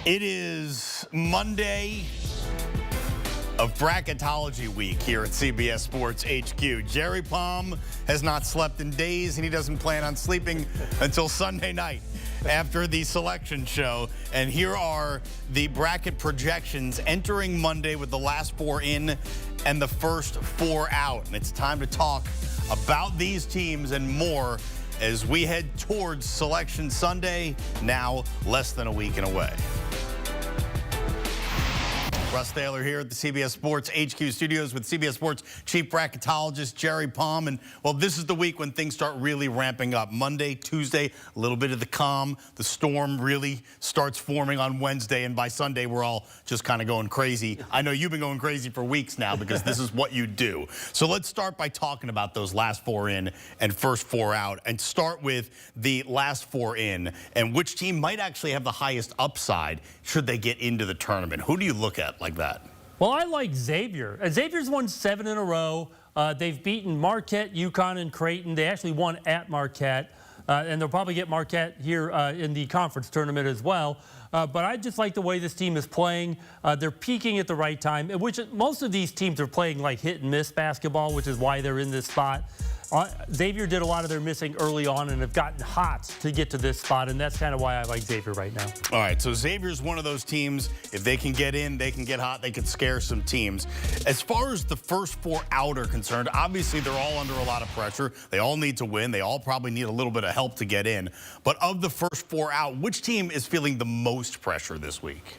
It is Monday of bracketology week here at CBS Sports HQ. Jerry Palm has not slept in days, and he doesn't plan on sleeping until Sunday night after the selection show. And here are the bracket projections entering Monday with the last four in and the first four out. And it's time to talk about these teams and more as we head towards Selection Sunday, now less than a week and away. Russ Thaler here at the CBS Sports HQ studios with CBS Sports chief bracketologist Jerry Palm. And, well, this is the week when things start really ramping up. Monday, Tuesday, a little bit of the calm. The storm really starts forming on Wednesday, and by Sunday, we're all just kind of going crazy. I know you've been going crazy for weeks now because this is what you do. So let's start by talking about those last four in and first four out, and start with the last four in and which team might actually have the highest upside should they get into the tournament. Who do you look at like that? Well, I like Xavier. Xavier's won 7 in a row. They've beaten Marquette, UConn, and Creighton. They actually won at Marquette, and they'll probably get Marquette here in the conference tournament as well. But I just like the way this team is playing. They're peaking at the right time, which most of these teams are playing like hit-and-miss basketball, which is why they're in this spot. Xavier did a lot of their missing early on and have gotten hot to get to this spot, and that's kind of why I like Xavier right now. All right, so Xavier's one of those teams. If they can get in, they can get hot, they can scare some teams. As far as the first four out are concerned, obviously they're all under a lot of pressure. They all need to win. They all probably need a little bit of help to get in. But of the first four out, which team is feeling the most pressure this week?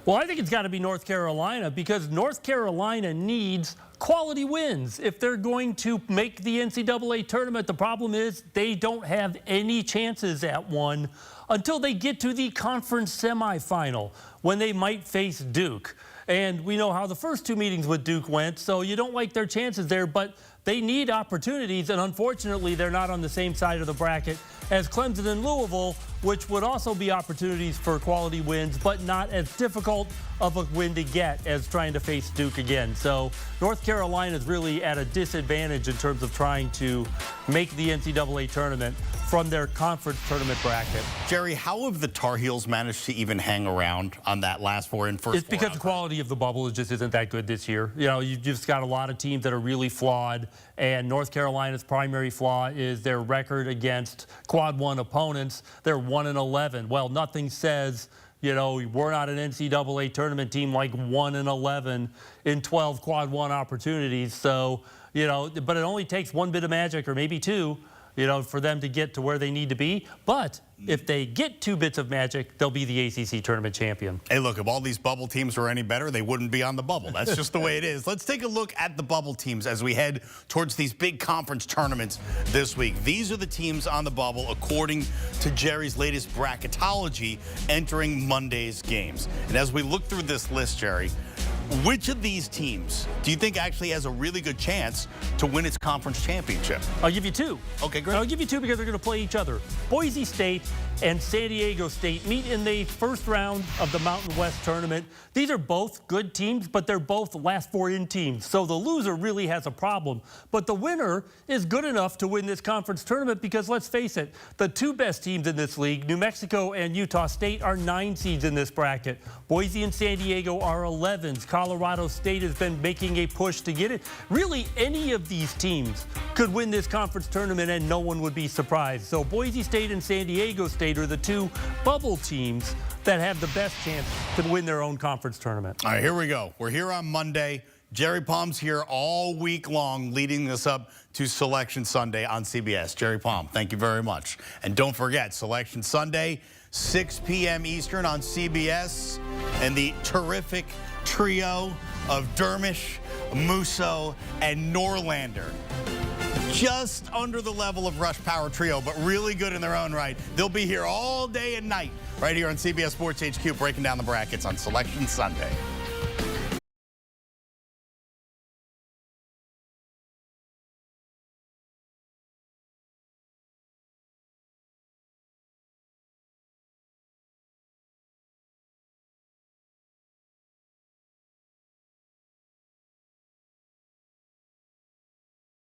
Well, I think it's got to be North Carolina, because North Carolina needs quality wins if they're going to make the NCAA tournament. The problem is they don't have any chances at one until they get to the conference semifinal, when they might face Duke. And we know how the first two meetings with Duke went, so you don't like their chances there, but they need opportunities, and unfortunately they're not on the same side of the bracket as Clemson and Louisville, which would also be opportunities for quality wins, but not as difficult of a win to get as trying to face Duke again. So North Carolina is really at a disadvantage in terms of trying to make the NCAA tournament from their conference tournament bracket. Jerry, how have the Tar Heels managed to even hang around on that last four in first? It's because the quality of the bubble just isn't that good this year. You know, you've just got a lot of teams that are really flawed, and North Carolina's primary flaw is their record against Quad 1 opponents. They're 1-11. Well, nothing says, you know, we're not an NCAA tournament team like 1-11 in 12 Quad 1 opportunities. So, you know, but it only takes one bit of magic, or maybe two, you know, for them to get to where they need to be. But if they get 2 bits of magic, they'll be the ACC tournament champion. Hey, look, if all these bubble teams were any better, they wouldn't be on the bubble. That's just the way it is. Let's take a look at the bubble teams as we head towards these big conference tournaments this week. These are the teams on the bubble according to Jerry's latest bracketology entering Monday's games. And as we look through this list, Jerry, which of these teams do you think actually has a really good chance to win its conference championship? I'll give you 2. Okay, great. I'll give you 2 because they're going to play each other. Boise State and San Diego State meet in the first round of the Mountain West tournament. These are both good teams, but they're both last four in teams. So the loser really has a problem. But the winner is good enough to win this conference tournament because, let's face it, the 2 best teams in this league, New Mexico and Utah State, are 9 seeds in this bracket. Boise and San Diego are 11s. Colorado State has been making a push to get it. Really, any of these teams could win this conference tournament and no one would be surprised. So Boise State and San Diego State are the 2 bubble teams that have the best chance to win their own conference tournament. All right, here we go. We're here on Monday. Jerry Palm's here all week long, leading us up to Selection Sunday on CBS. Jerry Palm, thank you very much. And don't forget, Selection Sunday, 6 p.m. Eastern on CBS, and the terrific trio of Dermish, Musso, and Norlander. Just under the level of Rush Power Trio, but really good in their own right. They'll be here all day and night, right here on CBS Sports HQ, breaking down the brackets on Selection Sunday.